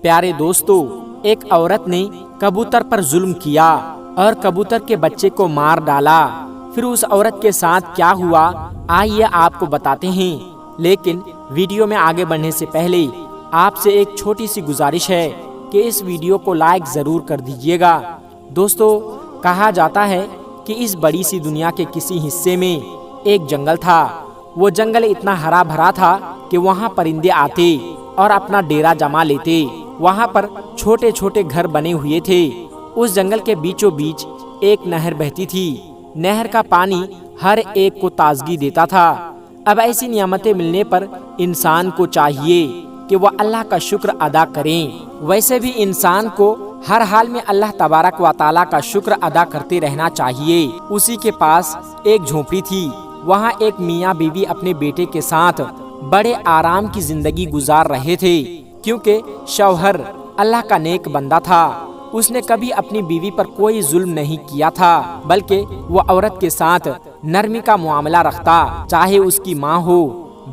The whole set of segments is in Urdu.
پیارے دوستو، ایک عورت نے کبوتر پر ظلم کیا اور کبوتر کے بچے کو مار ڈالا۔ پھر اس عورت کے ساتھ کیا ہوا، آئیے آپ کو بتاتے ہیں۔ لیکن ویڈیو میں آگے بڑھنے سے پہلے آپ سے ایک چھوٹی سی گزارش ہے کہ اس ویڈیو کو لائک ضرور کر دیجیے گا۔ دوستو، کہا جاتا ہے کہ اس بڑی سی دنیا کے کسی حصے میں ایک جنگل تھا۔ وہ جنگل اتنا ہرا بھرا تھا کہ وہاں پرندے آتے اور اپنا ڈیرا جما لیتے۔ وہاں پر چھوٹے چھوٹے گھر بنے ہوئے تھے۔ اس جنگل کے بیچوں بیچ ایک نہر بہتی تھی۔ نہر کا پانی ہر ایک کو تازگی دیتا تھا۔ اب ایسی نعمتیں ملنے پر انسان کو چاہیے کہ وہ اللہ کا شکر ادا کریں۔ ویسے بھی انسان کو ہر حال میں اللہ تبارک و تعالیٰ کا شکر ادا کرتے رہنا چاہیے۔ اسی کے پاس ایک جھونپڑی تھی۔ وہاں ایک میاں بیوی اپنے بیٹے کے ساتھ بڑے آرام کی زندگی گزار رہے تھے، کیونکہ شوہر اللہ کا نیک بندہ تھا۔ اس نے کبھی اپنی بیوی پر کوئی ظلم نہیں کیا تھا، بلکہ وہ عورت کے ساتھ نرمی کا معاملہ رکھتا، چاہے اس کی ماں ہو،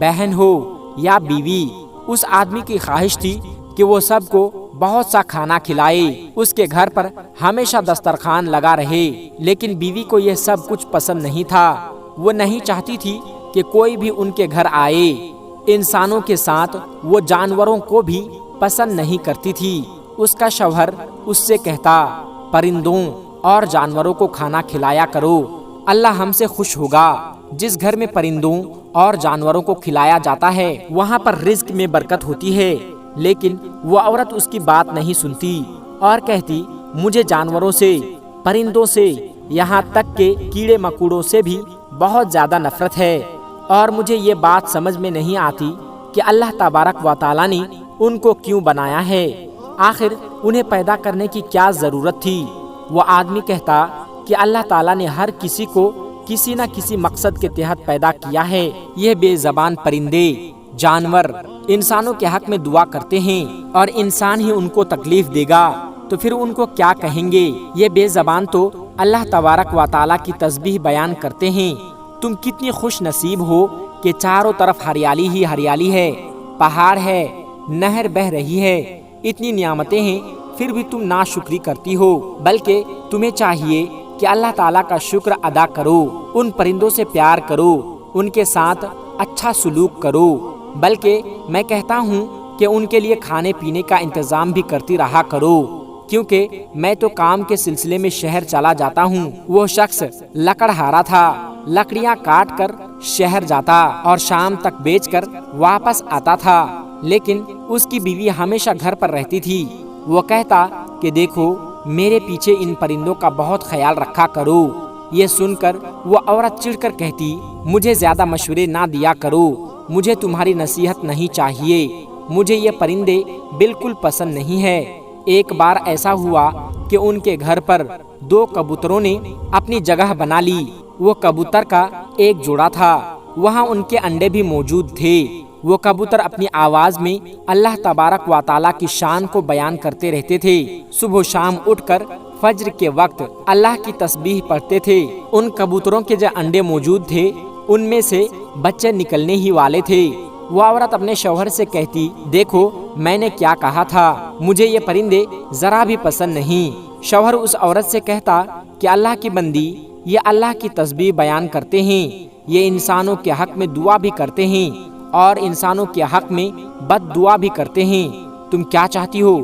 بہن ہو یا بیوی۔ اس آدمی کی خواہش تھی کہ وہ سب کو بہت سا کھانا کھلائے، اس کے گھر پر ہمیشہ دسترخوان لگا رہے۔ لیکن بیوی کو یہ سب کچھ پسند نہیں تھا۔ وہ نہیں چاہتی تھی کہ کوئی بھی ان کے گھر آئے۔ انسانوں کے ساتھ وہ جانوروں کو بھی پسند نہیں کرتی تھی۔ اس کا شوہر اس سے کہتا، پرندوں اور جانوروں کو کھانا کھلایا کرو، اللہ ہم سے خوش ہوگا۔ جس گھر میں پرندوں اور جانوروں کو کھلایا جاتا ہے وہاں پر رزق میں برکت ہوتی ہے۔ لیکن وہ عورت اس کی بات نہیں سنتی اور کہتی، مجھے جانوروں سے، پرندوں سے، یہاں تک کہ کیڑے مکوڑوں سے بھی بہت زیادہ نفرت ہے، اور مجھے یہ بات سمجھ میں نہیں آتی کہ اللہ تبارک و تعالیٰ نے ان کو کیوں بنایا ہے، آخر انہیں پیدا کرنے کی کیا ضرورت تھی۔ وہ آدمی کہتا کہ اللہ تعالیٰ نے ہر کسی کو کسی نہ کسی مقصد کے تحت پیدا کیا ہے۔ یہ بے زبان پرندے، جانور انسانوں کے حق میں دعا کرتے ہیں اور انسان ہی ان کو تکلیف دے گا تو پھر ان کو کیا کہیں گے؟ یہ بے زبان تو اللہ تبارک و تعالیٰ کی تسبیح بیان کرتے ہیں۔ تم کتنی خوش نصیب ہو کہ چاروں طرف ہریالی ہی ہریالی ہے، پہاڑ ہے، نہر بہ رہی ہے، اتنی نعمتیں ہیں، پھر بھی تم ناشکری کرتی ہو۔ بلکہ تمہیں چاہیے کہ اللہ تعالیٰ کا شکر ادا کرو، ان پرندوں سے پیار کرو، ان کے ساتھ اچھا سلوک کرو۔ بلکہ میں کہتا ہوں کہ ان کے لیے کھانے پینے کا انتظام بھی کرتی رہا کرو، کیونکہ میں تو کام کے سلسلے میں شہر چلا جاتا ہوں۔ وہ شخص لکڑہارا تھا، لکڑیاں کاٹ کر شہر جاتا اور شام تک بیچ کر واپس آتا تھا، لیکن اس کی بیوی ہمیشہ گھر پر رہتی تھی۔ وہ کہتا کہ دیکھو، میرے پیچھے ان پرندوں کا بہت خیال رکھا کرو۔ یہ سن کر وہ عورت چڑھ کر کہتی، مجھے زیادہ مشورے نہ دیا کرو، مجھے تمہاری نصیحت نہیں چاہیے، مجھے یہ پرندے بالکل پسند نہیں ہے۔ ایک بار ایسا ہوا کہ ان کے گھر پر 2 کبوتروں نے اپنی جگہ بنا لی۔ وہ کبوتر کا ایک جوڑا تھا، وہاں ان کے انڈے بھی موجود تھے۔ وہ کبوتر اپنی آواز میں اللہ تبارک و تعالیٰ کی شان کو بیان کرتے رہتے تھے۔ صبح و شام اٹھ کر فجر کے وقت اللہ کی تسبیح پڑھتے تھے۔ ان کبوتروں کے جو انڈے موجود تھے ان میں سے بچے نکلنے ہی والے تھے۔ وہ عورت اپنے شوہر سے کہتی، دیکھو میں نے کیا کہا تھا، مجھے یہ پرندے ذرا بھی پسند نہیں۔ شوہر اس عورت سے کہتا کہ اللہ کی بندی، یہ اللہ کی تسبیح بیان کرتے ہیں، یہ انسانوں کے حق میں دعا بھی کرتے ہیں اور انسانوں کے حق میں بد دعا بھی کرتے ہیں، تم کیا چاہتی ہو،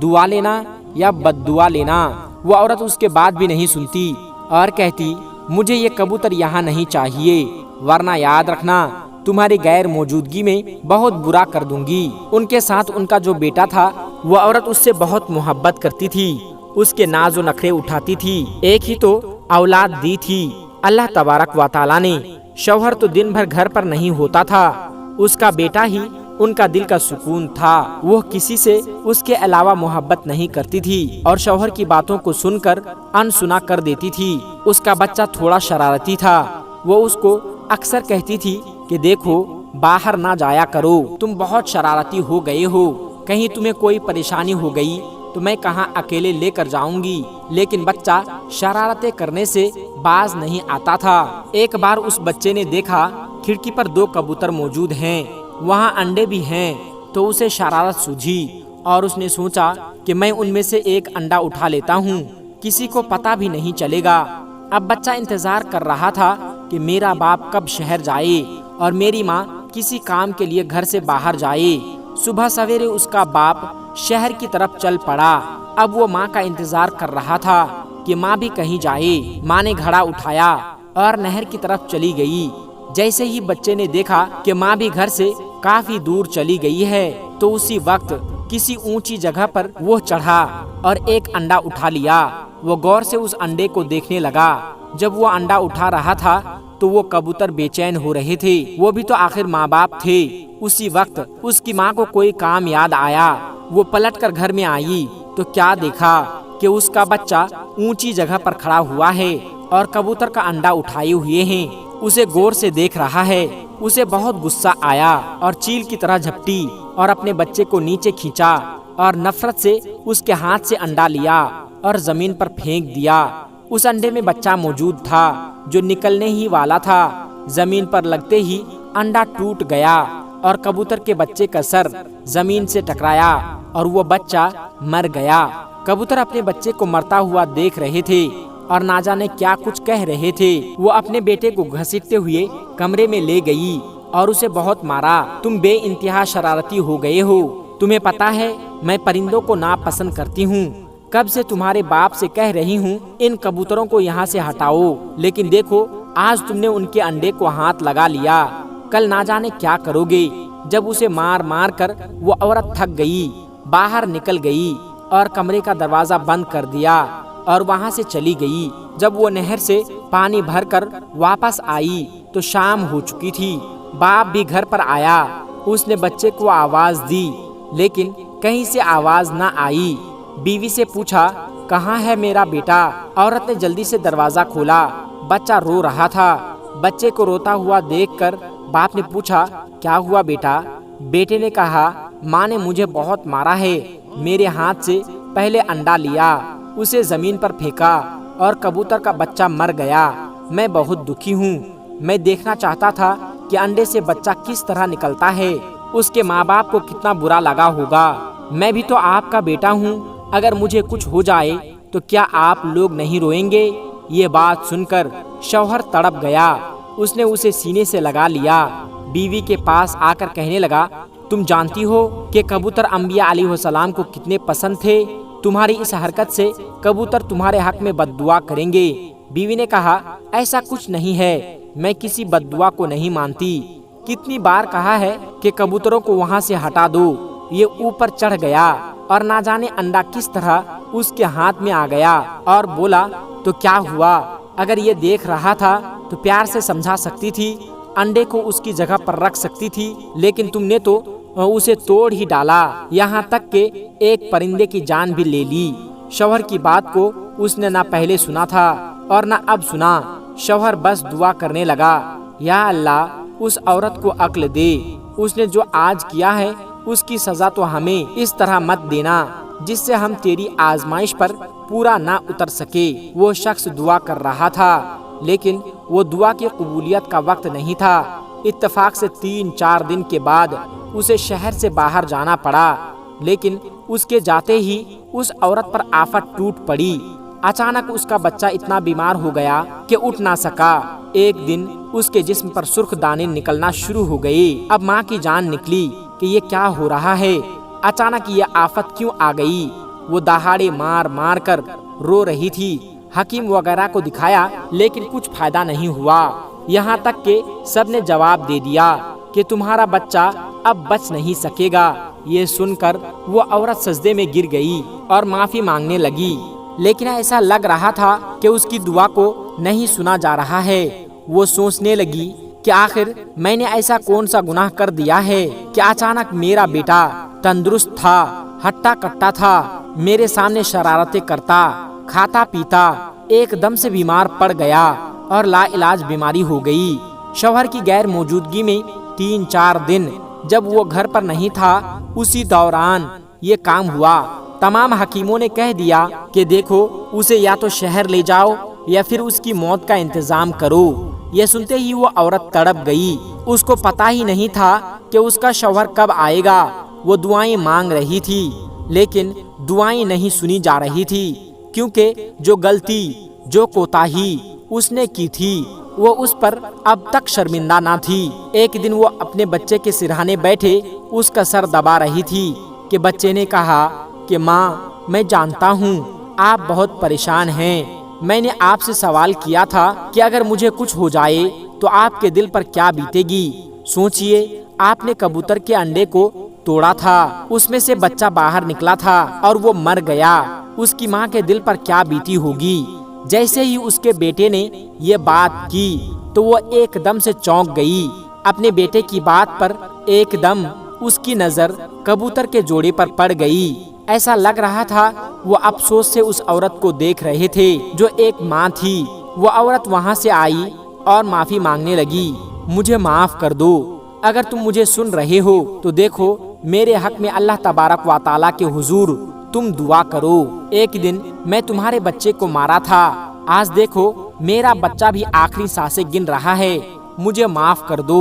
دعا لینا یا بد دعا لینا؟ وہ عورت اس کے بات بھی نہیں سنتی اور کہتی، مجھے یہ کبوتر یہاں نہیں چاہیے، ورنہ یاد رکھنا تمہاری غیر موجودگی میں بہت برا کر دوں گی۔ ان کے ساتھ ان کا جو بیٹا تھا، وہ عورت اس سے بہت محبت کرتی تھی، اس کے ناز و نخرے اٹھاتی تھی، ایک ہی تو اولاد دی تھی اللہ تبارک و تعالیٰ نے۔ شوہر تو دن بھر گھر پر نہیں ہوتا تھا، اس کا بیٹا ہی ان کا دل کا سکون تھا۔ وہ کسی سے اس کے علاوہ محبت نہیں کرتی تھی اور شوہر کی باتوں کو سن کر انسنا کر دیتی تھی۔ اس کا بچہ تھوڑا شرارتی تھا، وہ اس کو اکثر کہتی تھی کہ دیکھو باہر نہ جایا کرو، تم بہت شرارتی ہو گئے ہو، کہیں تمہیں کوئی پریشانی ہو گئی تو میں کہاں اکیلے لے کر جاؤں گی۔ لیکن بچہ شرارتیں کرنے سے باز نہیں آتا تھا۔ ایک بار اس بچے نے دیکھا کھڑکی پر 2 کبوتر موجود ہیں، وہاں انڈے بھی ہیں، تو اسے شرارت سوجھی اور اس نے سوچا کہ میں ان میں سے ایک انڈا اٹھا لیتا ہوں، کسی کو پتہ بھی نہیں چلے گا۔ اب بچہ انتظار کر رہا تھا کہ میرا باپ کب شہر جائے اور میری ماں کسی کام کے لیے گھر سے باہر جائے۔ صبح سویرے اس کا باپ شہر کی طرف چل پڑا۔ اب وہ ماں کا انتظار کر رہا تھا کہ ماں بھی کہیں جائے۔ ماں نے گھڑا اٹھایا اور نہر کی طرف چلی گئی۔ جیسے ہی بچے نے دیکھا کہ ماں بھی گھر سے کافی دور چلی گئی ہے تو اسی وقت کسی اونچی جگہ پر وہ چڑھا اور ایک انڈا اٹھا لیا۔ وہ غور سے اس انڈے کو دیکھنے لگا۔ جب وہ انڈا اٹھا رہا تھا تو وہ کبوتر بے چین ہو رہے تھے، وہ بھی تو آخر ماں باپ تھے۔ اسی وقت اس کی ماں کو کوئی کام یاد آیا۔ وہ پلٹ کر گھر میں آئی تو کیا دیکھا کہ اس کا بچہ اونچی جگہ پر کھڑا ہوا ہے اور کبوتر کا انڈا اٹھائے ہوئے ہیں، اسے غور سے دیکھ رہا ہے۔ اسے بہت غصہ آیا اور چیل کی طرح جھپٹی اور اپنے بچے کو نیچے کھینچا اور نفرت سے اس کے ہاتھ سے انڈا لیا اور زمین پر پھینک دیا۔ اس انڈے میں بچہ موجود تھا جو نکلنے ہی والا تھا۔ زمین پر لگتے ہی انڈا ٹوٹ گیا اور کبوتر کے بچے کا سر زمین سے ٹکرایا اور وہ بچہ مر گیا۔ کبوتر اپنے بچے کو مرتا ہوا دیکھ رہے تھے اور نہ جانے کیا کچھ کہہ رہے تھے۔ وہ اپنے بیٹے کو گھسیٹتے ہوئے کمرے میں لے گئی اور اسے بہت مارا۔ تم بے انتہا شرارتی ہو گئے ہو، تمہیں پتا ہے میں پرندوں کو ناپسند کرتی ہوں، کب سے تمہارے باپ سے کہہ رہی ہوں ان کبوتروں کو یہاں سے ہٹاؤ، لیکن دیکھو آج تم نے ان کے انڈے کو ہاتھ لگا لیا، کل نہ جانے کیا کرو گے۔ جب اسے مار مار کر وہ عورت تھک گئی، باہر نکل گئی اور کمرے کا دروازہ بند کر دیا اور وہاں سے چلی گئی۔ جب وہ نہر سے پانی بھر کر واپس آئی تو شام ہو چکی تھی۔ باپ بھی گھر پر آیا۔ اس نے بچے کو آواز دی لیکن کہیں سے آواز نہ آئی۔ بیوی سے پوچھا کہاں ہے میرا بیٹا؟ عورت نے جلدی سے دروازہ کھولا۔ بچہ رو رہا تھا۔ بچے کو روتا ہوا دیکھ کر باپ نے پوچھا کیا ہوا بیٹا؟ بیٹے نے کہا ماں نے مجھے بہت مارا ہے، میرے ہاتھ سے پہلے انڈا لیا، اسے زمین پر پھینکا اور کبوتر کا بچہ مر گیا۔ میں بہت دکھی ہوں۔ میں دیکھنا چاہتا تھا کہ انڈے سے بچہ کس طرح نکلتا ہے، اس کے ماں باپ کو کتنا برا لگا ہوگا۔ میں بھی تو آپ کا بیٹا ہوں، اگر مجھے کچھ ہو جائے تو کیا آپ لوگ نہیں روئیں گے؟ یہ بات سن کر شوہر تڑپ گیا۔ اس نے اسے سینے سے لگا لیا۔ بیوی کے پاس آ کر کہنے لگا تم جانتی ہو کہ کبوتر انبیاء علیہ السلام کو کتنے پسند تھے، تمہاری اس حرکت سے کبوتر تمہارے حق میں بد دعا کریں گے۔ بیوی نے کہا ایسا کچھ نہیں ہے، میں کسی بد دعا کو نہیں مانتی، کتنی بار کہا ہے کہ کبوتروں کو وہاں سے ہٹا دو۔ یہ اوپر چڑھ گیا اور نہ جانے انڈا کس طرح اس کے ہاتھ میں آ گیا اور بولا تو کیا ہوا؟ اگر یہ دیکھ رہا تھا تو پیار سے سمجھا سکتی تھی، انڈے کو اس کی جگہ پر رکھ سکتی تھی، لیکن تم نے تو اسے توڑ ہی ڈالا، یہاں تک کہ ایک پرندے کی جان بھی لے لی۔ شوہر کی بات کو اس نے نہ پہلے سنا تھا اور نہ اب سنا۔ شوہر بس دعا کرنے لگا یا اللہ اس عورت کو عقل دے، اس نے جو آج کیا ہے اس کی سزا تو ہمیں اس طرح مت دینا جس سے ہم تیری آزمائش پر پورا نہ اتر سکے۔ وہ شخص دعا کر رہا تھا لیکن وہ دعا کی قبولیت کا وقت نہیں تھا۔ اتفاق سے 3-4 دن کے بعد اسے شہر سے باہر جانا پڑا، لیکن اس کے جاتے ہی اس عورت پر آفت ٹوٹ پڑی۔ اچانک اس کا بچہ اتنا بیمار ہو گیا کہ اٹھ نہ سکا۔ ایک دن اس کے جسم پر سرخ دانے نکلنا شروع ہو گئے۔ اب ماں کی جان نکلی کہ یہ کیا ہو رہا ہے، اچانک یہ آفت کیوں آ گئی؟ وہ دہاڑے مار مار کر رو رہی تھی۔ حکیم وغیرہ کو دکھایا لیکن کچھ فائدہ نہیں ہوا، یہاں تک کہ سب نے جواب دے دیا کہ تمہارا بچہ اب بچ نہیں سکے گا۔ یہ سن کر وہ عورت سجدے میں گر گئی اور معافی مانگنے لگی، لیکن ایسا لگ رہا تھا کہ اس کی دعا کو نہیں سنا جا رہا ہے۔ وہ سوچنے لگی کہ آخر میں نے ایسا کون سا گناہ کر دیا ہے کہ اچانک میرا بیٹا تندرست تھا، ہٹا کٹا تھا، میرے سامنے شرارتیں کرتا، کھاتا پیتا، ایک دم سے بیمار پڑ گیا اور لا علاج بیماری ہو گئی۔ شوہر کی غیر موجودگی میں 3-4 دن جب وہ گھر پر نہیں تھا، اسی دوران یہ کام ہوا۔ تمام حکیموں نے کہہ دیا کہ دیکھو اسے یا تو شہر لے جاؤ یا پھر اس کی موت کا انتظام کرو۔ یہ سنتے ہی وہ عورت تڑپ گئی۔ اس کو پتہ ہی نہیں تھا کہ اس کا شوہر کب آئے گا۔ وہ دعائیں مانگ رہی تھی لیکن دعائیں نہیں سنی جا رہی تھی، کیونکہ جو غلطی، جو کوتاہی اس نے کی تھی وہ اس پر اب تک شرمندہ نہ تھی۔ ایک دن وہ اپنے بچے کے سرہانے بیٹھے اس کا سر دبا رہی تھی کہ بچے نے کہا کہ ماں، میں جانتا ہوں آپ بہت پریشان ہیں، میں نے آپ سے سوال کیا تھا کہ اگر مجھے کچھ ہو جائے تو آپ کے دل پر کیا بیتے گی۔ سوچئے، آپ نے کبوتر کے انڈے کو توڑا تھا، اس میں سے بچہ باہر نکلا تھا اور وہ مر گیا، اس کی ماں کے دل پر کیا بیتی ہوگی۔ جیسے ہی اس کے بیٹے نے یہ بات کی تو وہ ایک دم سے چونک گئی۔ اپنے بیٹے کی بات پر ایک دم اس کی نظر کبوتر کے جوڑے پر پڑ گئی۔ ایسا لگ رہا تھا وہ افسوس سے اس عورت کو دیکھ رہے تھے جو ایک ماں تھی۔ وہ عورت وہاں سے آئی اور معافی مانگنے لگی، مجھے معاف کر دو، اگر تم مجھے سن رہے ہو تو دیکھو میرے حق میں اللہ تبارک و تعالیٰ کے حضور تم دعا کرو۔ ایک دن میں تمہارے بچے کو مارا تھا، آج دیکھو میرا بچہ بھی آخری سانسیں گن رہا ہے، مجھے معاف کر دو،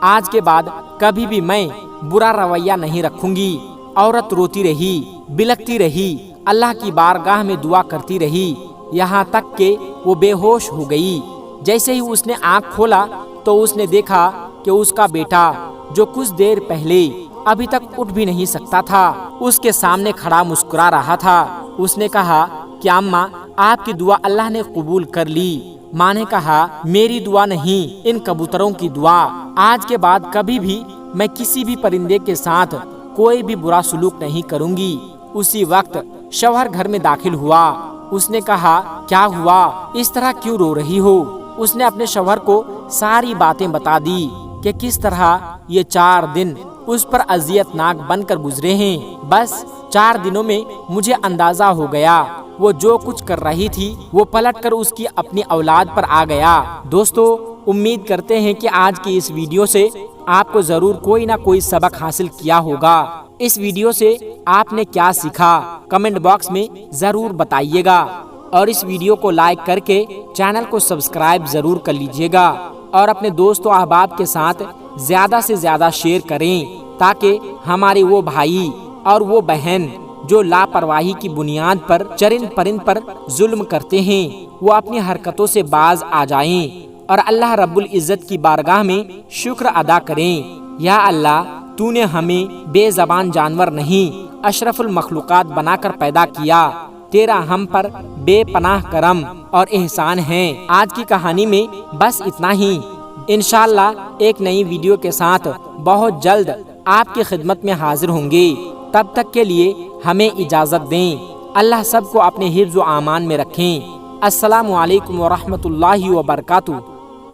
آج کے بعد کبھی بھی میں برا رویہ نہیں رکھوں گی۔ عورت روتی رہی، بلکتی رہی، اللہ کی بارگاہ میں دعا کرتی رہی، یہاں تک کہ وہ بے ہوش ہو گئی۔ جیسے ہی اس نے آنکھ کھولا تو اس نے دیکھا کہ اس کا بیٹا جو کچھ دیر پہلے ابھی تک اٹھ بھی نہیں سکتا تھا، اس کے سامنے کھڑا مسکرا رہا تھا۔ اس نے کہا کہ اماں، آپ کی دعا اللہ نے قبول کر لی۔ ماں نے کہا، میری دعا نہیں، ان کبوتروں کی دعا، آج کے بعد کبھی بھی میں کسی بھی پرندے کے ساتھ کوئی بھی برا سلوک نہیں کروں گی۔ اسی وقت شوہر گھر میں داخل ہوا۔ اس نے کہا، کیا ہوا، اس طرح کیوں رو رہی ہو؟ اس نے اپنے شوہر کو ساری باتیں بتا دی کہ کس طرح یہ 4 دن اس پر اذیت ناک بن کر گزرے ہیں۔ بس 4 دنوں میں مجھے اندازہ ہو گیا وہ جو کچھ کر رہی تھی وہ پلٹ کر اس کی اپنی اولاد پر آ گیا۔ دوستو، امید کرتے ہیں کہ آج کی اس ویڈیو سے آپ کو ضرور کوئی نہ کوئی سبق حاصل کیا ہوگا۔ اس ویڈیو سے آپ نے کیا سیکھا کمنٹ باکس میں ضرور بتائیے گا، اور اس ویڈیو کو لائک کر کے چینل کو سبسکرائب ضرور کر لیجیے گا، اور اپنے دوست و احباب کے ساتھ زیادہ سے زیادہ شیئر کریں تاکہ ہمارے وہ بھائی اور وہ بہن جو لاپرواہی کی بنیاد پر چرند پرند پر ظلم کرتے ہیں وہ اپنی حرکتوں سے باز آ جائیں اور اللہ رب العزت کی بارگاہ میں شکر ادا کریں۔ یا اللہ، تو نے ہمیں بے زبان جانور نہیں اشرف المخلوقات بنا کر پیدا کیا، تیرا ہم پر بے پناہ کرم اور احسان ہے۔ آج کی کہانی میں بس اتنا ہی، انشاءاللہ ایک نئی ویڈیو کے ساتھ بہت جلد آپ کی خدمت میں حاضر ہوں گے۔ تب تک کے لیے ہمیں اجازت دیں۔ اللہ سب کو اپنے حفظ و امان میں رکھیں۔ السلام علیکم ورحمۃ اللہ وبرکاتہ۔